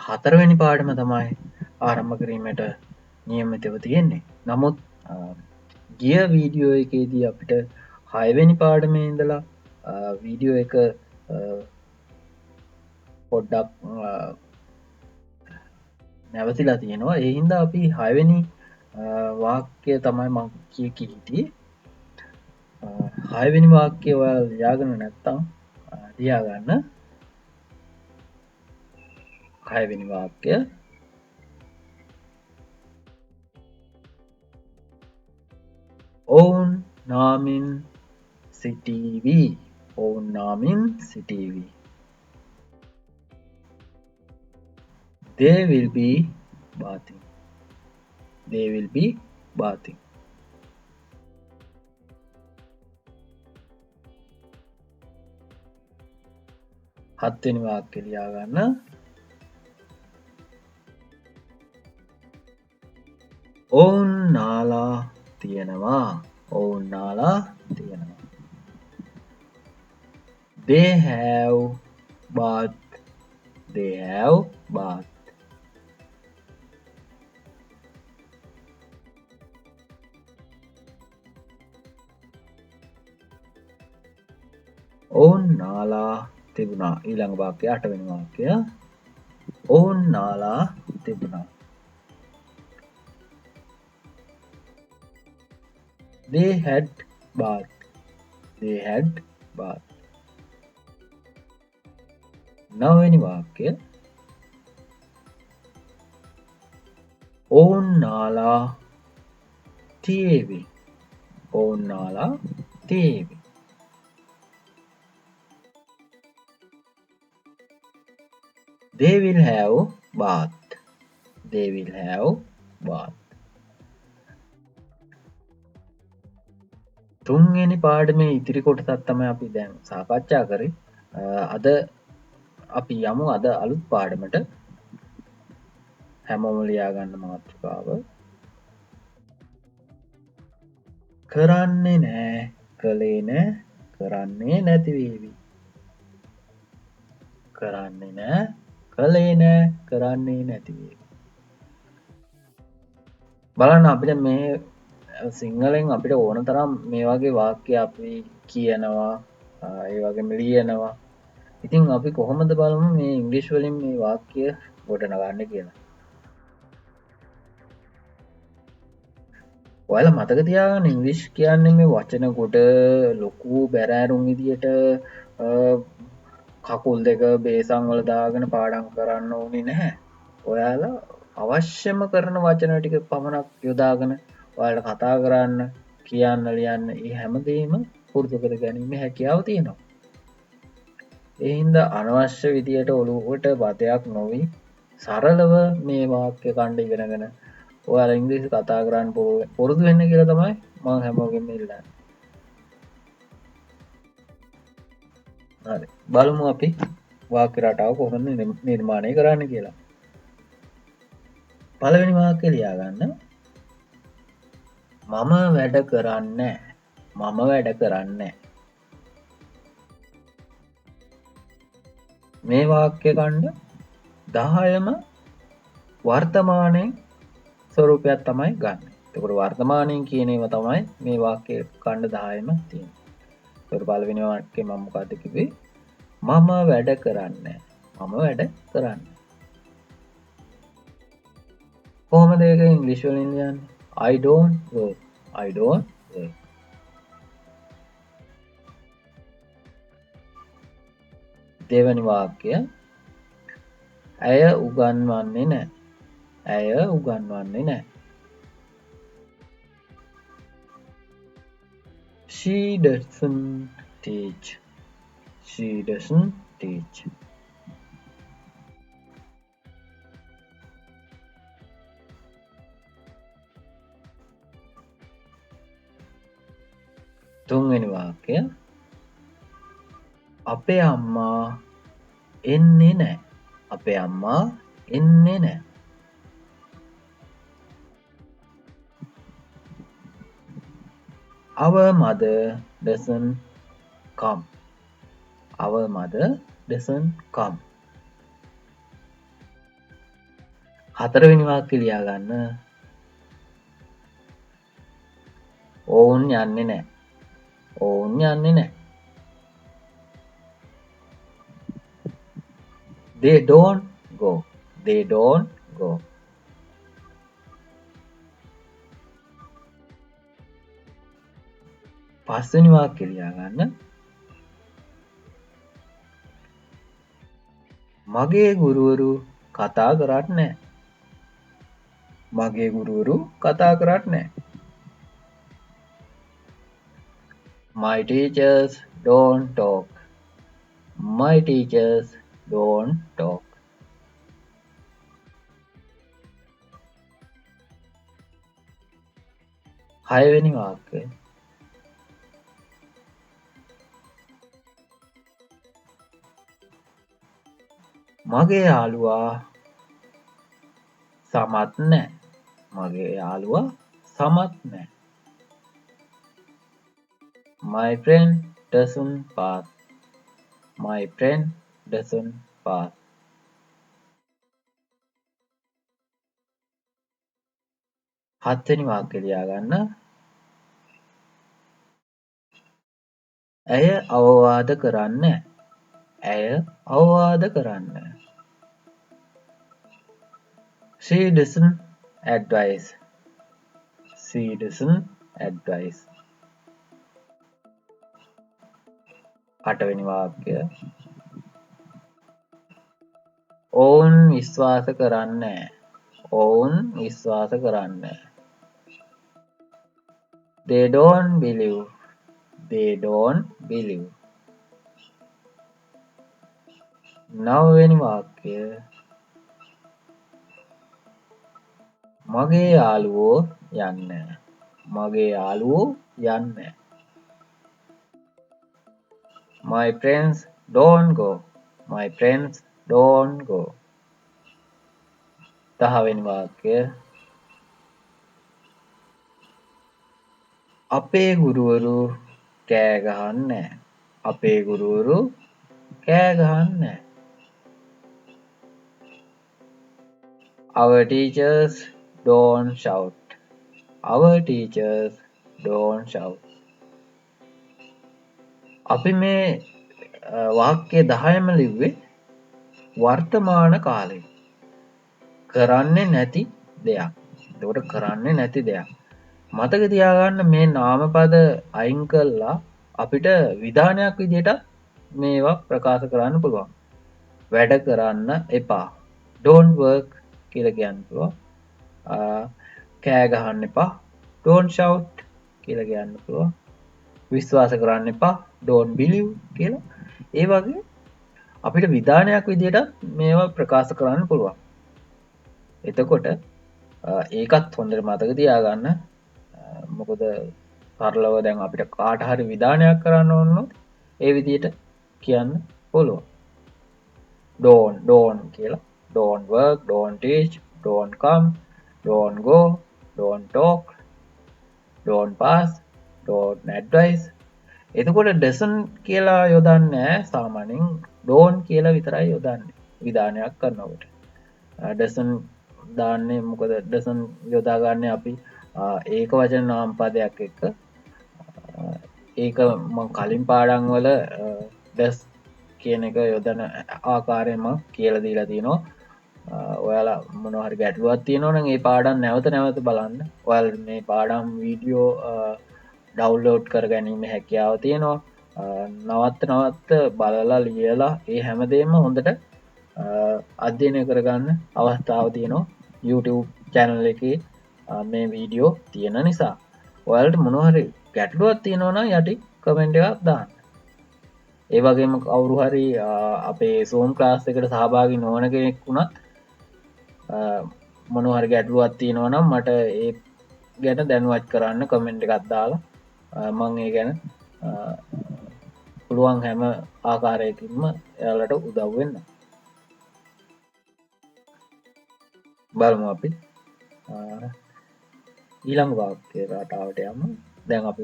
හතරවෙනි පාඩම තමයි ආරම්භ කිරීමට නියමිතව තියෙන්නේ. නමුත් ගිය වීඩියෝ එකේදී අපිට 6 වෙනි පාඩමේ ඉඳලා වීඩියෝ එක පොඩ්ඩක් නැවතිලා තියෙනවා. ඒ හින්දා අපි 6 වෙනි වාක්‍ය තමයි මම හිටියේ. 6 වෙනි වාක්‍යය ඔයාලා ලියාගෙන නැත්තම් ලියාගන්න. 6 වෙනි වාක්‍ය ඔවුන් නාමින් සිටීවි. ඔවුන් නාමින් සිටීවි. They will be bathing. They will be bathing. හත්වෙනි වාක්‍ය ලියා ගන්න. ඔවුන් නාලා තියෙනවා. ඔවුන් නාලා තියෙනවා. They have bath. They have bath. ඔවුන් නාලා තිබුණා. ඊළඟ වාක්‍යය 8 වෙනි වාක්‍යය. ඔවුන් නාලා තිබුණා. They had bath. They had bath. 9 වෙනි වාක්‍යය. ඔවුන් නාලා තියේවි. ඔවුන් නාලා තියේවි. They will have bath. They will have bath. තුන්වෙනි පාඩමේ ඉතිරි කොටසක් තමයි අපි දැන් සාකච්ඡා කරේ. අද අපි යමු අද අලුත් පාඩමට. හැමෝම ලියා ගන්න මාතෘකාව. කරන්නේ නෑ, කළේ නෑ, කරන්නේ නැති වේවි. කරන්නේ නෑ, කළේ නෑ, කරන්නේ නැති වේවි. බලන්න අපිට මේ සිංහලෙන් අපිට ඕන තරම් මේ වගේ වාක්‍ය අපි කියනවා, ඒ වගේම ලියනවා. ඉතින් අපි කොහොමද බලමු මේ ඉංග්‍රීසි වලින් මේ වාක්‍ය ගොඩනගන්නේ කියලා. ඔයාලා මතක තියාගන්න ඉංග්‍රීසි කියන්නේ මේ වචන කොට ලොකු බැරෑරුම් විදියට කකුල් දෙක බේසන් වල දාගෙන පාඩම් කරන්න ඕනේ නැහැ. ඔයාලා අවශ්‍යම කරන වචන ටික පමණක් යොදාගෙන ඔයාලට කතා කරන්න, කියන්න, ලියන්න මේ හැමදේම පුරුදු කර ගැනීම හැකියාව තියෙනවා. ඒ හින්දා අනවශ්‍ය විදියට ඔලුවට බතයක් නොවි සරලව මේ වාක්‍ය ඛණ්ඩ ඉගෙනගෙන ඔයාලා ඉංග්‍රීසි කතා කරන්න පුරුදු වෙන්න කියලා තමයි මම හැමෝගෙම ඉල්ලන්නේ. හරි. බලමු අපි වාක්‍ය රටාව කොහොමද නිර්මාණය කරන්න කියලා. පළවෙනි වාක්‍යය ලියා ගන්න. මම වැඩ කරන්නේ. මම වැඩ කරන්නේ. මේ වාක්‍ය ඛණ්ඩ 10ම වර්තමානයේ ස්වරූපයක් තමයි ගන්න. එතකොට වර්තමානයෙන් කියන ඒවා තමයි මේ වාක්‍ය ඛණ්ඩ 10ම තියෙන්නේ. එතකොට පළවෙනි වාක්‍යය මම මොකක්ද කිව්වේ? මම වැඩ කරන්නේ. මම වැඩ කරන්නේ. කොහොමද ඒක ඉංග්‍රීසි වලින් ලියන්නේ? I don't work. I don't work. දෙවැනි වාක්‍යය ඇය උගන්වන්නේ නැහැ. ඇය උගන්වන්නේ නැහැ. She doesn't teach. She doesn't teach. තුන්වෙනි වාක්‍යය අපේ අම්මා එන්නේ නැහැ. අපේ අම්මා එන්නේ නැහැ. Our mother doesn't come. Our mother doesn't come. හතරවෙනි වාක්‍ය ලියා ගන්න. ඔවුන් යන්නේ නැහැ. ඔවුන් යන්නේ නැහැ. They don't go. They don't go. පස්වෙනි වාක්‍ය ලියා ගන්න. මගේ ගුරුවරු කතා කරන්නේ නැහැ. මගේ ගුරුවරු කතා කරන්නේ නැහැ. My teachers don't talk. My teachers don't talk. හයවෙනි වාක්‍යය. මගේ යාළුවා සමත් නැහැ. මගේ යාළුවා සමත් නැහැ. My friend doesn't pass. My friend doesn't pass. හත්වෙනි වාක්‍යය ලියා ගන්න. ඇය අවවාද කරන්නේ. ඇය අවවාද කරන්නේ. She doesn't advise. She doesn't advise. අටවෙනි වාක්‍යය. ඔවුන් විශ්වාස කරන්නේ. ඔවුන් විශ්වාස කරන්නේ. They don't believe. They don't believe. නවවෙනි වාක්‍යය. මගේ යාළුවෝ යන්නේ. මගේ යාළුවෝ යන්නේ. My friends don't go. My friends don't go. දහවෙනි වාක්‍යය. අපේ ගුරුවරු කෑ ගහන්නේ. අපේ ගුරුවරු කෑ ගහන්නේ. Our teachers don't shout. Our teachers don't shout. අපි මේ වාක්‍ය 10ම ලිව්වේ වර්තමාන කාලේ කරන්නේ නැති දෙයක්. එතකොට කරන්නේ නැති දෙයක්. මතක තියාගන්න මේ නාමපද අයින් කළා අපිට විධානයක් විදිහට මේවා ප්‍රකාශ කරන්න පුළුවන්. වැඩ කරන්න එපා. Don't work කියලා කියන්න පුළුවන්. කෑ ගහන්න එපා. Don't shout කියලා කියන්න පුළුවන්. විශ්වාස කරන්න එපා. Don't believe කියලා. ඒ වගේ අපිට විධානයක් විදිහට මේවා ප්‍රකාශ කරන්න පුළුවන්. එතකොට ඒකත් හොඳට මතක තියාගන්න. මොකද සරලව දැන් අපිට කාට හරි විධානයක් කරන්න ඕනොත් ඒ විදිහට කියන්න පුළුවන්. Don't කියලා. Don't work, don't teach, don't come, don't go, don't talk, don't pass, don't advise. එතකොට doesn't කියලා යොදන්නේ සාමාන්‍යයෙන් don't කියලා විතරයි යොදන්නේ විධානයක් කරනකොට. doesn't දාන්නේ මොකද doesn't යොදාගන්නේ අපි ඒක වචන නාම පදයක් එක්ක. ඒක මම කලින් පාඩම් වල does කියන එක යොදන ආකාරය මම කියලා දීලා තියෙනවා. ඔයාලා මොනවා හරි ගැටලුවක් තියෙනවා නම් ඒ පාඩම් නැවත නැවත බලන්න. ඔයාලා මේ පාඩම් වීඩියෝ ඩවුන්ලෝඩ් කර ගැනීම හැකියාව තියෙනවා. නවත්ත බලලා ලියලා ඒ හැමදේම හොඳට අධ්‍යයනය කරගන්න අවස්ථාව තියෙනවා YouTube channel එකේ මේ වීඩියෝ තියෙන නිසා. ඔයාලට මොනවා හරි ගැටලුවක් තියෙනවා නම් යටි කමෙන්ට් එකක් දාන්න. ඒ වගේම කවුරු හරි අපේ Zoom class එකට සහභාගී නොවන කෙනෙක් වුණත් මොනවා හරි ගැටලුවක් තියෙනවා නම් මට ඒ ගැන දැනුවත් කරන්න කමෙන්ට් එකක් දාලා මම ඒ ගැන පුළුවන් හැම ආකාරයකින්ම එයාලට උදව් වෙන්න. බලමු අපි ඊළඟ වාක්‍ය රටාවට යමු. දැන් අපි